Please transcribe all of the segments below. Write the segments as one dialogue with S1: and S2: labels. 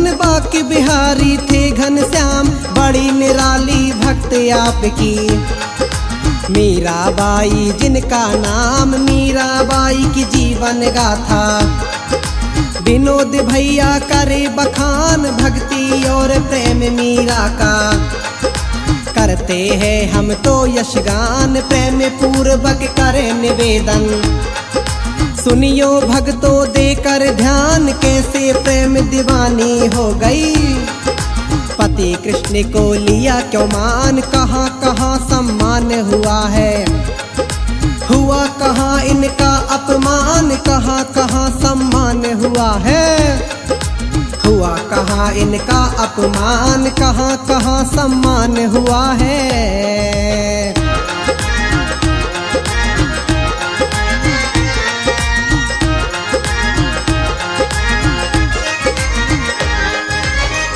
S1: भगवान बाके बिहारी थे घनश्याम, बड़ी निराली भक्त आपकी मीराबाई जिनका नाम, मीराबाई की जीवन गाथा। विनोद भैया करे बखान भक्ति और प्रेम मीरा का, करते हैं हम तो यशगान प्रेम पूर्वक करे निवेदन। सुनियो भक्तों देकर ध्यान, कैसे प्रेम दीवानी हो गई। पति कृष्ण को लिया क्यों मान, कहाँ कहाँ सम्मान हुआ है, हुआ कहाँ इनका अपमान, कहाँ कहाँ सम्मान हुआ है, हुआ कहाँ इनका अपमान, कहाँ कहाँ सम्मान हुआ है।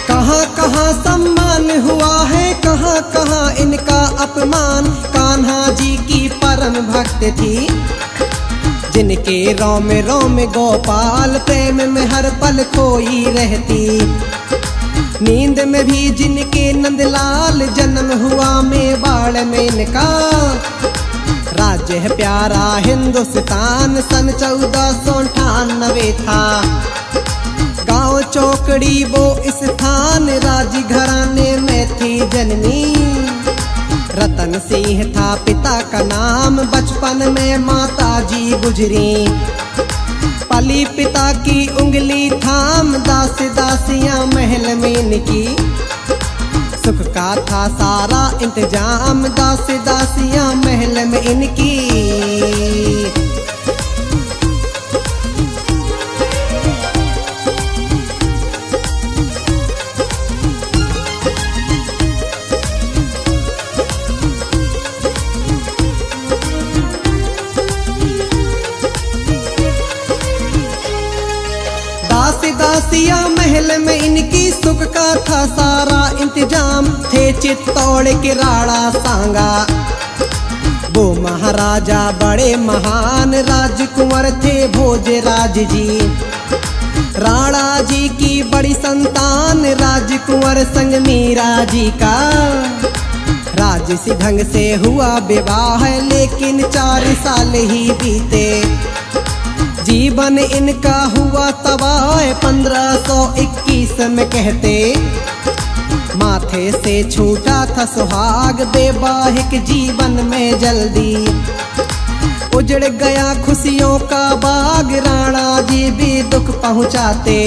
S1: कहाँ कहाँ सम्मान हुआ है, कहाँ कहाँ इनका अपमान। कान्हा जी की परम भक्त थी, जिनके रोम रोम गोपाल, प्रेम में हर पल खोई रहती। नींद में भी जिनके नंदलाल, जन्म हुआ मेवाड़ में इनका। राज्य है प्यारा हिंदुस्तान, सन 1498 था। गाँव चौकड़ी वो स्थान, राजघराने में थी जन्मी। रतन सिंह था पिता का नाम, बचपन में माता जी गुजरी। पली पिता की उंगली थाम, दास दासियां महल में इनकी। सुख का था सारा इंतजाम, दास दासियां महल में इनकी। दासिया महल में इनकी, सुख का था सारा इंतजाम। थे चित्तौड़ के राणा सांगा, वो महाराजा बड़े महान। राजकुंवर थे भोजराज जी, राणा जी की बड़ी संतान। राजकुंवर संग मीरा जी का राजसी ढंग से हुआ विवाह, लेकिन 4 साल ही बीते। जीवन इनका हुआ तबाह 1521 में कहते। माथे से छूटा था सुहाग, वैवाहिक जीवन में जल्दी उजड़ गया खुशियों का बाग। राणा जी भी दुख पहुंचाते,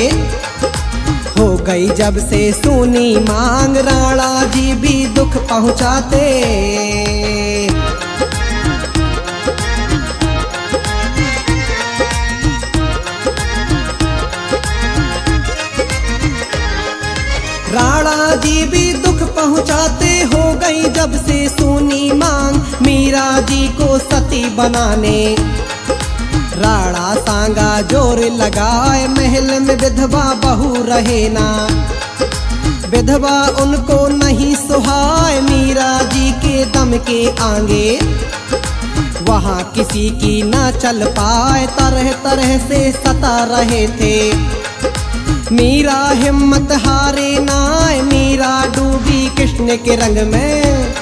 S1: हो गई जब से सुनी मांग। राणा जी भी दुख पहुंचाते। राणा जी भी दुख पहुंचाते, हो गई जब से सुनी मांग। मीरा जी को सती बनाने राणा सांगा जोर लगाए। महल में विधवा बहू रहे ना, विधवा उनको नहीं सुहाए। मीरा जी के दम के आगे वहाँ किसी की ना चल पाए। तरह तरह से सता रहे थे, मीरा हिम्मत हारे नाय। मीरा डूबी कृष्ण के रंग में,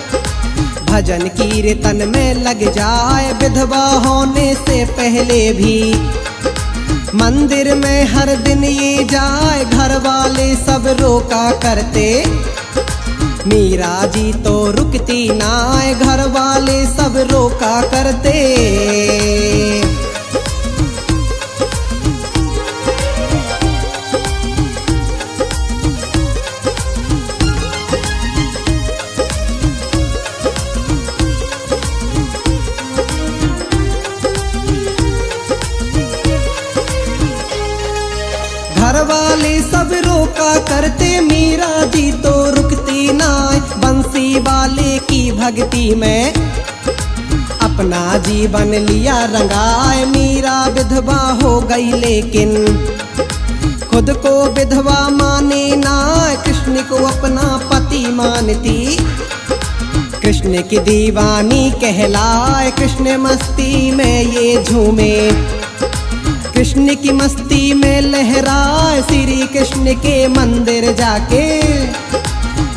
S1: भजन कीर्तन में लग जाए। विधवा होने से पहले भी मंदिर में हर दिन ये जाए। घर वाले सब रोका करते, मीरा जी तो रुकती नाय। घर वाले सब रोका करते। घर वाले सब रोका करते, मीरा जी तो रुकती ना। बंसी वाले की भक्ति में अपना जीवन लिया रंगाए। मीरा विधवा हो गई लेकिन खुद को विधवा माने ना। कृष्ण को अपना पति मानती, कृष्ण की दीवानी कहलाए। कृष्ण मस्ती में ये झूमे, कृष्ण की मस्ती में लहराए श्री कृष्ण के मंदिर जाके,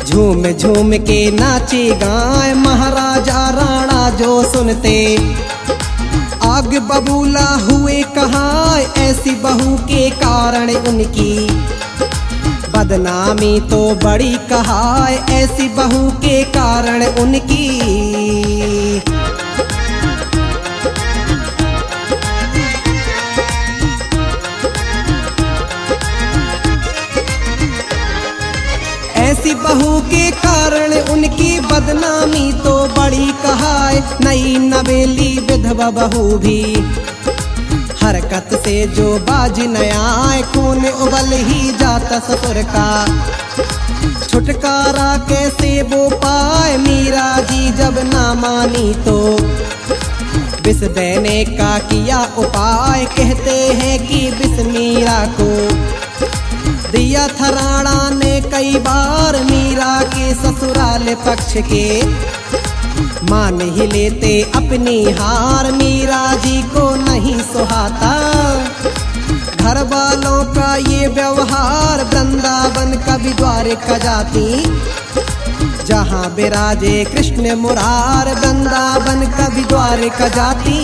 S1: झूम झूम के नाचे गाए महाराजा राणा जो सुनते। आग बबूला हुए कहाँ ऐसी बहू के कारण उनकी, बदनामी तो बड़ी कहाय ऐसी बहू के कारण उनकी। ऐसी बहू के कारण उनकी बदनामी तो बड़ी कहाय। नई नवेली विधवा बहू भी हरकत से जो बाज न आए, खून उबल ही जाता ससुर का। छुटकारा कैसे वो पाए मीरा जी जब ना मानी तो, विष देने का किया उपाय। कहते हैं कि विष मीरा को दिया था राणा ने कई बार, मीरा के ससुराल पक्ष के मान ही लेते अपनी हार। मीरा जी को नहीं सुहाता घर वालों का ये व्यवहार, वृंदावन कभी द्वारिका जाती जहाँ विराजे कृष्ण मुरार, वृंदावन कभी द्वारिका जाती।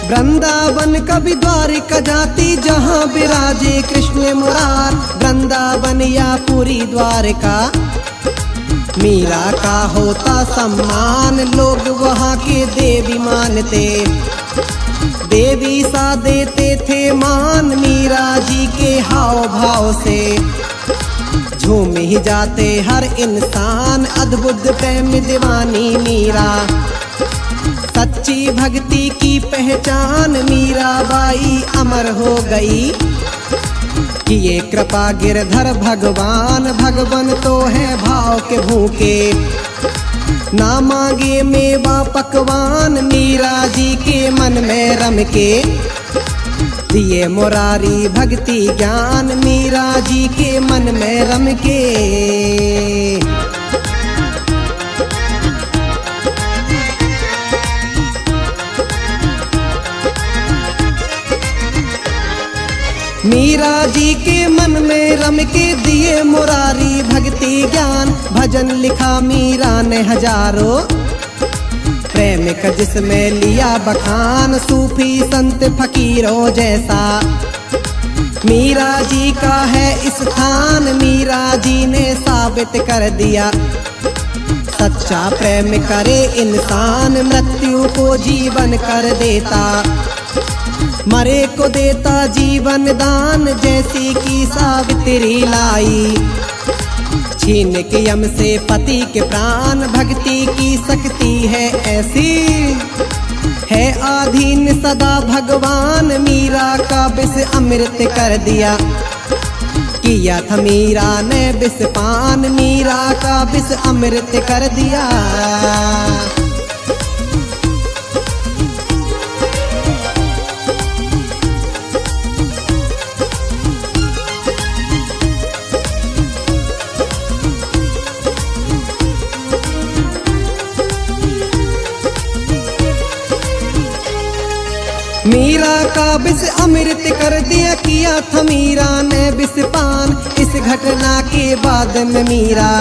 S1: वृंदावन कभी द्वारिका जाती जहाँ विराजे कृष्ण मुरार, वृंदावन या पूरी द्वारिका मीरा का होता सम्मान। लोग वहाँ के देवी मानते, देवी सा देते थे मान। मीरा जी के हाव भाव से झूम ही जाते हर इंसान, अद्भुत प्रेम दीवानी मीरा, सच्ची भक्ति की पहचान। मीराबाई अमर हो गई कि ये कृपा गिरधर भगवान, भगवान तो है भाव के भूखे, ना मांगे मेवा पकवान। मीरा जी के मन में रम के दिए मुरारी भक्ति ज्ञान, मीरा जी के मन में रम के। मीरा जी के मन में रम के दिए मुरारी भक्ति ज्ञान। भजन लिखा मीरा ने हजारों, प्रेम का जिसमें लिया बखान। सूफी संत फकीरों जैसा मीरा जी का है स्थान। मीरा जी ने साबित कर दिया सच्चा प्रेम करे इंसान, मृत्यु को जीवन कर देता, मरे को देता जीवन दान। जैसी की सावित्री लाई छीन के यम से पति के प्राण, भक्ति की शक्ति है ऐसी है आधीन सदा भगवान। मीरा का विष अमृत कर दिया, किया था मीरा ने विष पान। मीरा का विष अमृत कर दिया। मीरा का विष अमृत कर दिया, किया था मीरा ने विष पान। इस घटना के बाद में मीरा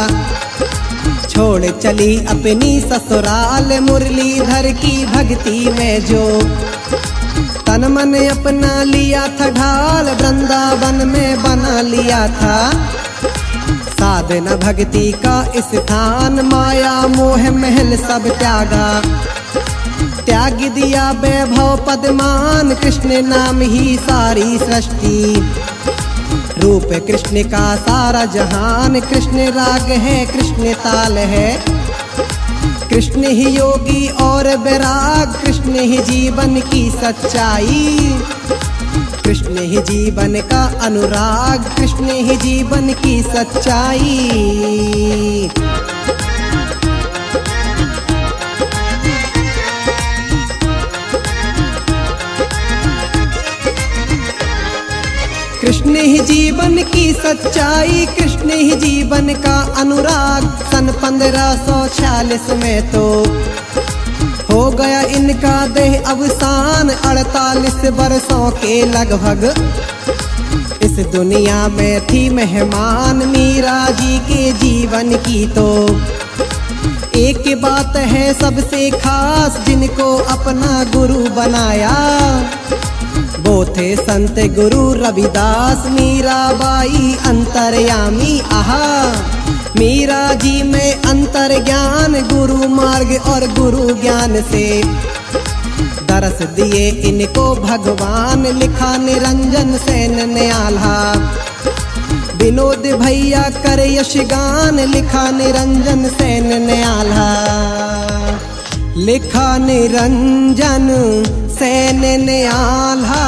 S1: छोड़ चली अपनी ससुराल, मुरलीधर की भक्ति में जो तन मन अपना लिया था ढाल। वृंदावन में बना लिया था साधना भक्ति का स्थान। माया मोह महल सब त्यागा, त्याग दिया वैभव पदमान। कृष्ण नाम ही सारी सृष्टि, रूप कृष्ण का सारा जहान। कृष्ण राग है, कृष्ण ताल है, कृष्ण ही योगी और वैराग। कृष्ण ही जीवन की सच्चाई, कृष्ण ही जीवन का अनुराग। कृष्ण ही जीवन की सच्चाई। कृष्ण ही जीवन की सच्चाई, कृष्ण ही जीवन का अनुराग। सन 1546 में तो हो गया इनका देह अवसान, 48 वर्षों के लगभग इस दुनिया में थी मेहमान। मीरा जी के जीवन की तो एक बात है सबसे खास, जिनको अपना गुरु बनाया वो थे संत गुरु रविदास। मीराबाई अंतर्यामी आहा, मीरा जी में अंतर ज्ञान, गुरु मार्ग और गुरु ज्ञान से दरस दिए इनको भगवान। लिखा निरंजन सेन ने आल्हा, विनोद भैया कर यशगान। लिखा निरंजन सेन ने आल्हा, लिखा निरंजन सेन ने आल्हा,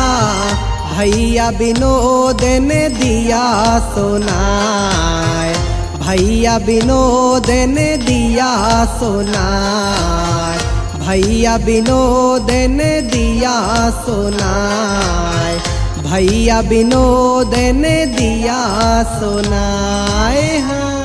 S1: भैया विनोद ने दिया सुनाए, भैया विनोद ने दिया सुनाए, भैया विनोद ने दिया सुनाए, भैया विनोद ने दिया सुनाए। हाँ।